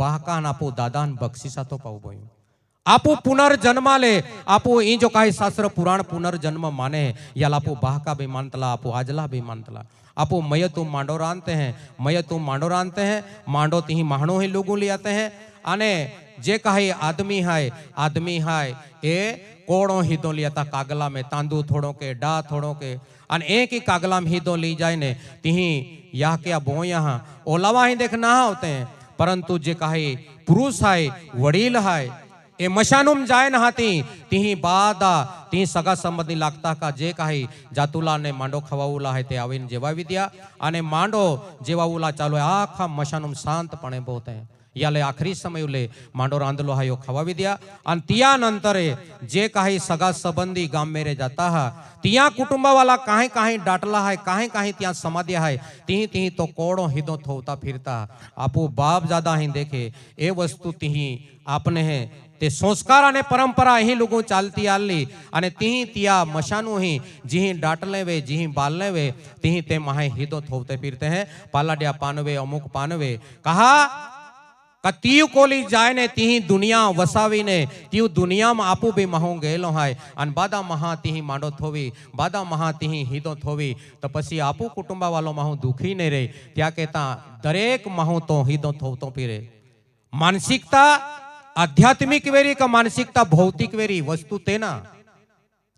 बाहकान आपो दादान बक्षिसा तो पाऊ बयो आपो पुनर्जन्माले आपो ई जो काही शास्त्र पुराण पुनर्जन्म माने याला आपो बाहका भी मानतला आपो आजला भी मानतला आपो मय तुम मांडो रानते हैं मय तुम मांडो रानते हैं मांडो ती माणो ही लोगों ले आते हैं अने जे काही आदमी हाय ए कोड़ो हिदो लिया कागला में तांदू थोड़ो के डा थोड़ो के अन एक ही कागला में हिदो ली जाए ने तिही यह क्या बो यहाँ ओलावा ही देख ना होते हैं परंतु जे काही पुरुष हाय वडील हाय ए मशानुम जाय न हाती तिही बादा ती सगा संबंधी लागता का जे काही जातुला ने मांडो खवाऊला है ते आवीने जेवावी दिया अने मांडो जेवाऊला चालू आखा मशानुम शांतपणे बोते हैं याले आखरी समय उले मांडो रांधलो हायो खवावी दिया अन तिया नंतरे जे काही सगा संबंधी गाम मेरे जाता हा तिया कुटुंबा वाला काहे काहे डाटला है काहे तिया समाधिया है तिही तिही तो कोड़ो हिदो थोता फिरता आपो बाप ज्यादा ही देखे ए वस्तु तिही आपने है ते संस्कार अने परंपरा ही लोगों चालती आली अने तिही तिया मशानु ही जिही डाटले वे जिही बालने वे तिही ते माहे हिदो थोते फिरते हैं पालाडिया पानवे अमुक पानवे कहा तीयू कोली जाए ने तिही दुनिया वसावी ने तीयू दुनिया में आपू भी महू गेलो हाय अन बादा महा तिही मांडो थोवी बादा महा तिही हिदो थोवी तो पसी आपू कुटुंबा वालो महू दुखी ने रे त्या कहता दरेक महू तो हिदो थोतो पीरे मानसिकता आध्यात्मिक वेरी का मानसिकता भौतिक वेरी वस्तु तेना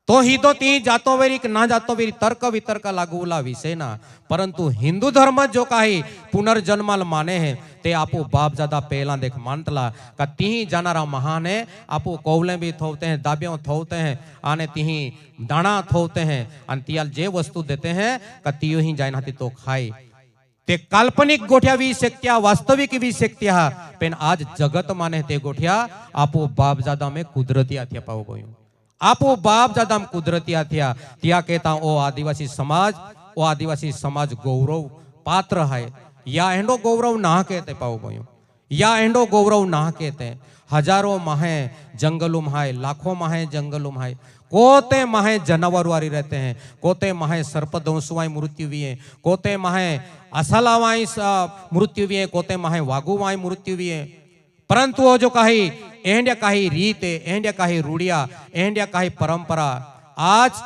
तो हिदो ती जातो वेरी ना जातो वेरी तर्क वितर्क लागूला विषय ना परंतु हिंदू धर्म जो काही पुनर्जन्माल माने है ते आपो बाप ज्यादा पहला देख मानतला का तिही जानारा महान है आपो कौले भी थोते हैं दाबियों थोते हैं आने तिही दाना थोते हैं अंतियाल जे वस्तु देते हैं का तियो ही जाइन हाथी तो खाए ते काल्पनिक गोठ्या वी शक्त्या वास्तविक वी शक्त्या पेन आज जगत माने ते गोठ्या आपो बाप ज्यादा में कुदरती आथ्या पाओ गयो आपो बाप ज्यादा में कुदरती आथ्या त्या कहता ओ आदिवासी समाज गौरव पात्र है या एंडो गौरव ना कहते पाओ गयो या एंडो गौरव ना कहते हजारों माहे जंगलुम है लाखों माहे जंगलुम है कोते माहे जानवर वारी रहते हैं कोते माहे सर्पदंशवाई मृत्यु भी है कोते माहे असलावाई मृत्यु भी है कोते माहे वागुवाई मृत्यु भी है परंतु वो जो काही एंड्या काही रीत एंड्या काही रूढ़िया एंड्या काही परंपरा आज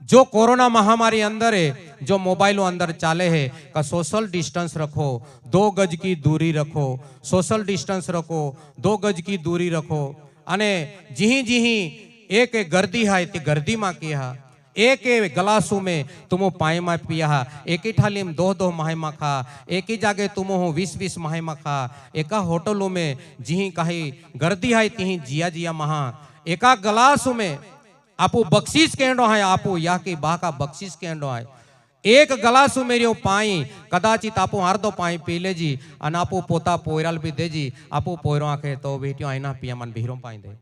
जो कोरोना महामारी अंदर है जो मोबाइलों अंदर चाले है का सोशल डिस्टेंस रखो 2 गज की दूरी रखो सोशल डिस्टेंस रखो 2 गज की दूरी रखो अने जिही एक गर्दी है ते गर्दी मा किया एक गलासू में तुमो पाए मा पिया एक ही थाली में 2 माहे मा खा एक ही जागे तुमो 20 माहे मा खा एका होटलों में जिही काही गर्दी है तिही जिया महा एका गलासू में आपो बख्शीश केंडो है आपो या के बा का बख्शीश केंडो है एक गलासू मेरियो पाई कदाचित आपो अर्धो पाई पी लेजी अन आपो पोता पोयराल भी देजी आपो पोयरो आखे तो बेटियो आईना पिया मन भीरो पाई दे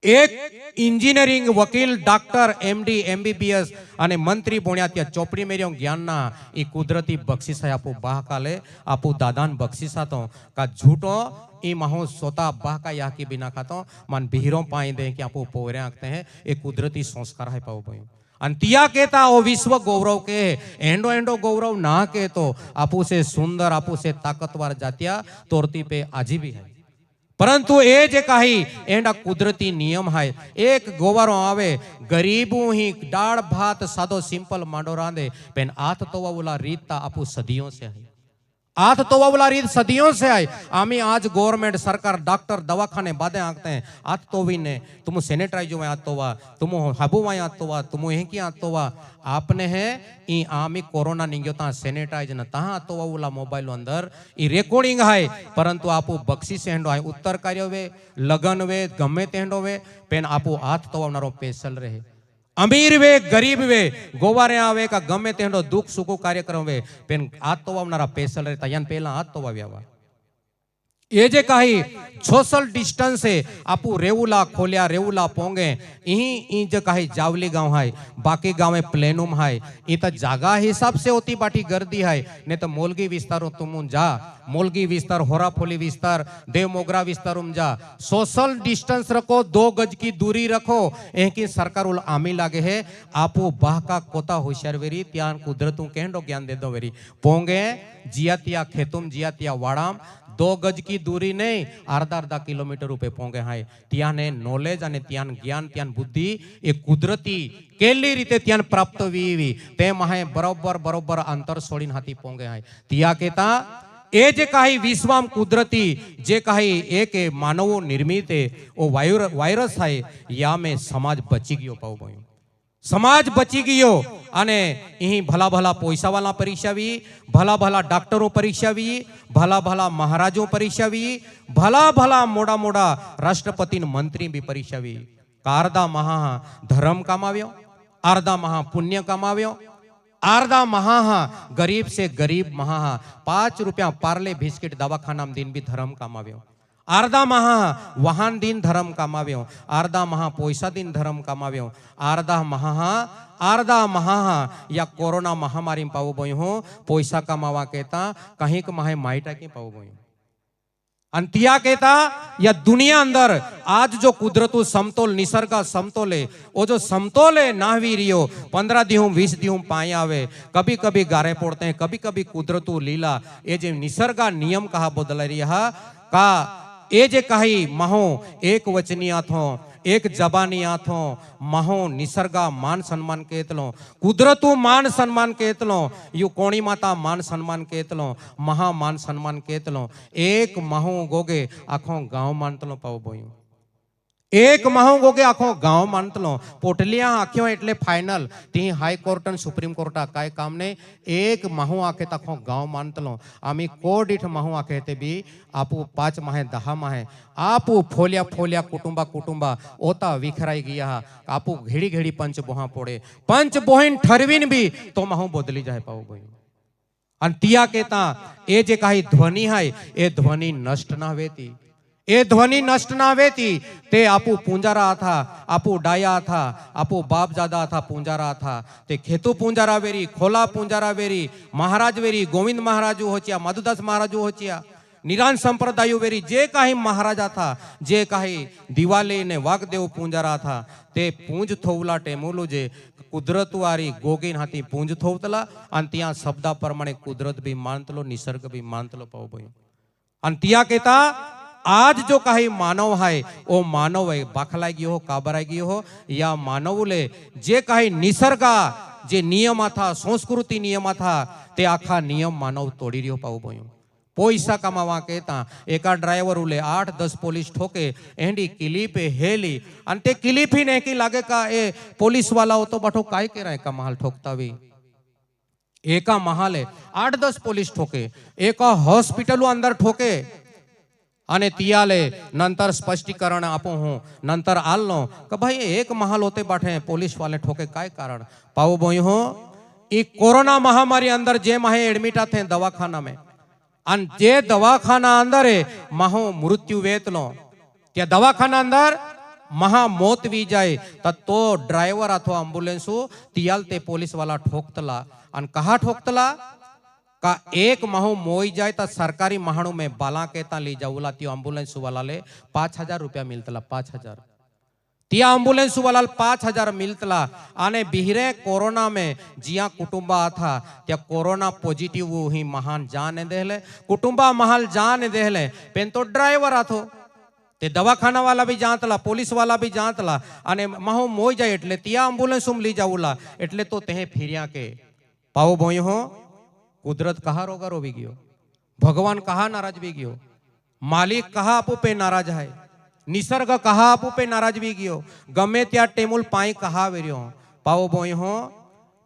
एक इंजीनियरिंग वकील डॉक्टर एमडी एमबीबीएस अने मंत्री बोण्या त्या चोपड़ी मेरियो ज्ञान ना ई कुदरती बख्शीश है आपो बाह काले आपो दादान बख्शीशा तो का झूठो ई महो सोता बाह का या की बिना खातो मन भीरो पाई दे कि आपो पोरे आखते हैं एक कुदरती संस्कार है पाओ भाई अंतिया कहता ओ विश्व गौरव के एंडो एंडो गौरव ना के तो आपो से सुंदर आपो से ताकतवर जातिया तोरती पे आजी भी है परंतु ए जे काही एंडा कुदरती नियम है एक गोवारो आवे गरीबू ही दाड़ भात सादो सिंपल मांडो रांधे पेन आत तो वाला रीत आपू सदियों से है आत तो वाला रीत सदियों से है आमी आज गवर्नमेंट सरकार डॉक्टर दवाखाने बादे आंकते हैं आत तो भी ने तुम सैनिटाइज में आत तो वा तुम हबू में आत तो वा तुम यहीं की आत तो वा आपने है ई आमी कोरोना निंग्यो ता सैनिटाइज न ता तो वाला मोबाइल अंदर ई रिकॉर्डिंग है परंतु आपो बख्शीश हेंडो है उत्तर कार्य वे लगन वे गमे तेंडो वे पेन आपो आत तो वारो पेशल रहे अमीर वे गरीब वे गोवारे आवे का गमे तेंडो दुख सुखो कार्यक्रम वे पेन आत तो वावनारा पेशल रहता यान पहला आत तो वाव्यावा ये जे काही सोशल डिस्टेंस है आपू रेवुला खोलिया रेवुला पोंगे ई जे काही जावली गांव है बाकी गांव में प्लेनुम है ई तो जागा हिसाब से होती बाटी गर्दी है ने तो मोलगी विस्तारों तुम जा मोलगी विस्तार होराफोली विस्तार देव मोगरा विस्तार जा सोशल डिस्टेंस रखो 2 गज की दूरी रखो एकी सरकार उल आमी लागे है आपो बाह का कोता होशियार वेरी त्यान कुदरतू केंडो ज्ञान दे दो वेरी पोंगे जियातिया खेतुम जियातिया वाड़ाम 2 गज की दूरी नहीं अर्धा किलोमीटर रूपे पोंगे हाय त्याने नॉलेज અને ત્યાન જ્ઞાન ત્યાન બુદ્ધિ એ કુદરતી કેલી રીતે ત્યાન પ્રાપ્ત વીવી તે મહે બરોબર અંતર છોડીને હાથી પોંગે હાય ત્યાં કેતા એ જે काही વિશ્વમ કુદરતી જે काही એક માનવો નિર્મિત ओ વાયરસ है या में समाज बची गयो पाऊ भाई समाज बची गयो અને અહીં ભલા ભલા પૈસાવાળા પરીક્ષાવી ભલા ભલા ડોક્ટરો પરીક્ષાવી ભલા ભલા મહારાજો પરીક્ષાવી ભલા ભલા મોડા મોડા રાષ્ટ્રપતિ મંત્રી બી પરીક્ષાવી અર્ધા મહા ધર્મ કમાવ્યો અર્ધા મહા પુણ્ય કમાવ્યો अर्धा महा गरीब से गरीब महा 5 रुपया पार्ले बिस्किट दवाखाना दिन भी धर्म कमाव्यो अर्धा महा वाहन दिन धर्म कमाव्यो अर्धा महा पैसा दिन धर्म कमाव्यो अर्धा महा या कोरोना महामारी पाऊ बई हो पैसा कमावा कहता कहीं महा माइटा के पाऊ बई अंतिया कहता या दुनिया अंदर आज जो कुदरतु समतोल निसर्ग समतोल है वो जो समतोल है ना भी रियो 15 दिहूं 20 दिहूं पाए आवे कभी कभी गारे पड़ते हैं कभी कभी कुदरतु लीला ये जो निसर्ग नियम कहा बदल रहा का ये जे कही महो एक वचनी आथो एक जबानी आथो महो निसर्गा मान सम्मान केतलो कुदरतु मान सम्मान केतलो यू कोणी माता मान सम्मान केतलो महा मान सम्मान केतलो एक महो गोगे आखो गांव मानतलो पाव बोयू एक महो गोगे आखो गांव मानतलो पोटलिया आख्यो एटले फाइनल ती हाई कोर्ट और सुप्रीम कोर्ट काय काम ने एक महो आखे तखो गांव मानतलो आम्ही कोड इठ महो आखे ते बी आपू 5 माहे 10 माहे आपू फोलिया फोलिया कुटुंबा ओता विखराई गया आपू घेड़ी घेड़ी पंच बोहा पोड़े पंच बोहिन ठरवीन भी तो महो बदली जाए पाऊ भाई अन तिया केता ए जे काही ध्वनि है ए ध्वनि नष्ट ना वेती ए ध्वनि नष्ट ना वेती ते आपू पूंजारा था आपू डाया था आपू बाप जादा था पूंजारा था ते खेतु पूंजारा वेरी खोला पूंजारा वेरी महाराज वेरी गोविंद महाराजू होचिया मधुदास महाराजू होचिया निरान संप्रदायो वेरी जे काही महाराजा था जे काही दिवाले ने वागदेव पूंजारा था ते पूंज थोवला टेमोलो जे कुदरत वारी गोगीन हाथी पूंज थोवतला अन तिया शब्दा प्रमाणे कुदरत भी मानतलो निसर्ग भी मानतलो पाऊ भाई अन तिया केता आज जो काही मानव है वो मानव है बाखलाई गयो हो काबराई गयो हो या मानवले जे काही निसर्गा जे नियम था संस्कृति नियम था ते आखा नियम मानव तोड़ी रियो पाऊ बोयो पैसा कमावा कहता एका ड्राइवर उले 8-10 पुलिस ठोके एंडी किलीप हेली अंते किलीप ही नहीं की लागे का ए पुलिस वाला हो तो बठो काय के रहे का महल ठोकता भी एका महाले 8-10 पुलिस ठोके एका हॉस्पिटल अंदर ठोके અને तियाले नंतर स्पष्टीकरण आपो हूँ नंतर आलो कि भाई एक महल होते बैठे पुलिस वाले ठोके काय कारण पाओ बोई हो ये कोरोना महामारी अंदर जे माहे एडमिट थे दवाखाना में अन जे दवाखाना अंदर महो मृत्यु वेतलो त्या दवाखाना अंदर महा मौत वी जाए तो ड्राइवर अथवा एम्बुलेंस तियाल ते पुलिस वाला ठोकतला अन कहा ठोकतला का एक महो मोई जाए तो सरकारी महाणु में बाला कहता ली जाऊला त्यो एम्बुलेंस वाला ले 5,000 रुपया मिलतला 5,000 तिया एम्बुलेंस वाला 5,000 मिलतला आने बिहरे कोरोना में जिया कुटुंबा था त्या कोरोना पॉजिटिव ही महान जान देहले कुटुंबा महल जान देहले पेन तो ड्राइवर आथो ते दवाखाना वाला भी जातला पुलिस वाला भी जातला आने महो मोई जाए एटले तिया एम्बुलेंस ली जाऊला एटले तो तेहे फिरिया के पाओ बोई हो कुदरत कहा रोगा रोवी गयो भगवान कहा नाराज भी गयो मालिक कहा आपू पे नाराज है निसर्ग कहा आपू पे नाराज भी गयो गमे त्या टेमुल पाई कहा वेरियो पाओ बोई हो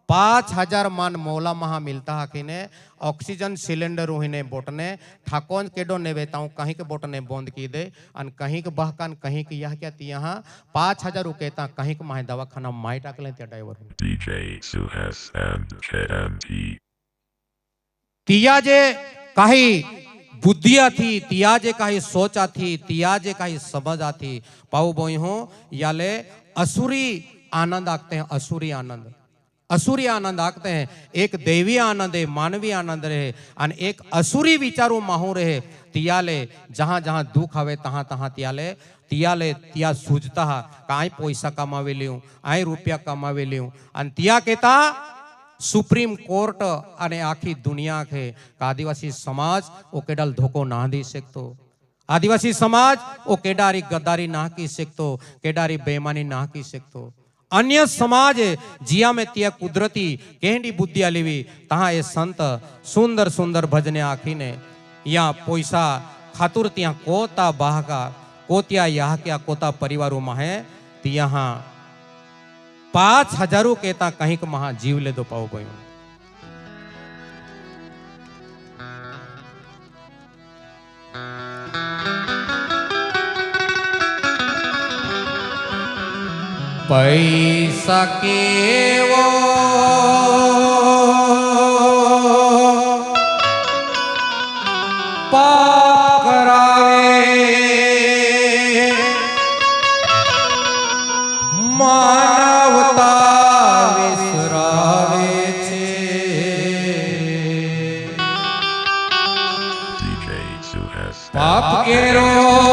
5,000 मान मौला महा मिलता हकीने ऑक्सीजन सिलेंडर उहिने बोटने ठाकोन केडो ने बेताऊं कहीं के बोटने बोंद की दे अन कहीं के बहकान कहीं के यह क्या तिया 5,000 रुकेता कहीं के माहे दवाखाना माई टाकले त्या driver DJ Suhes and KMT तिया जे काही बुद्धिया थी तिया जे काही सोचा थी तिया जे काही समझा थी पाऊ बोई हो याले असुरी आनंद आखते हैं असुरी आनंद आखते हैं एक देवी आनंद है मानवीय आनंद रहे और एक असुरी विचारो माहू रहे तियाले जहां जहां दुख आवे तहां तहां तियाले तिया सूझता काई पैसा कमावे लियो आई रुपया कमावे लियो अन तिया कहता सुप्रीम कोर्ट अने आखी दुनिया के आदिवासी समाज वो केडल धोको ना दी सकतो। आदिवासी समाज वो केडारी गद्दारी ना की सकतो, केडारी बेईमानी ना की सकतो। अन्य समाज जिया में तिया कुदरती केंडी बुद्धिया लेवी तहा ए संत सुंदर सुंदर भजने आखीने या पैसा खातुर त्या कोता बाहका कोतिया यहाँ क्या कोता परिवारों में है तिया 5,000 कहता कहीं के महा जीव ले दो पाओ भयो। पैसा के वो पाप करावे मानवता विसरावे छे। DJ Suhas पाप केरो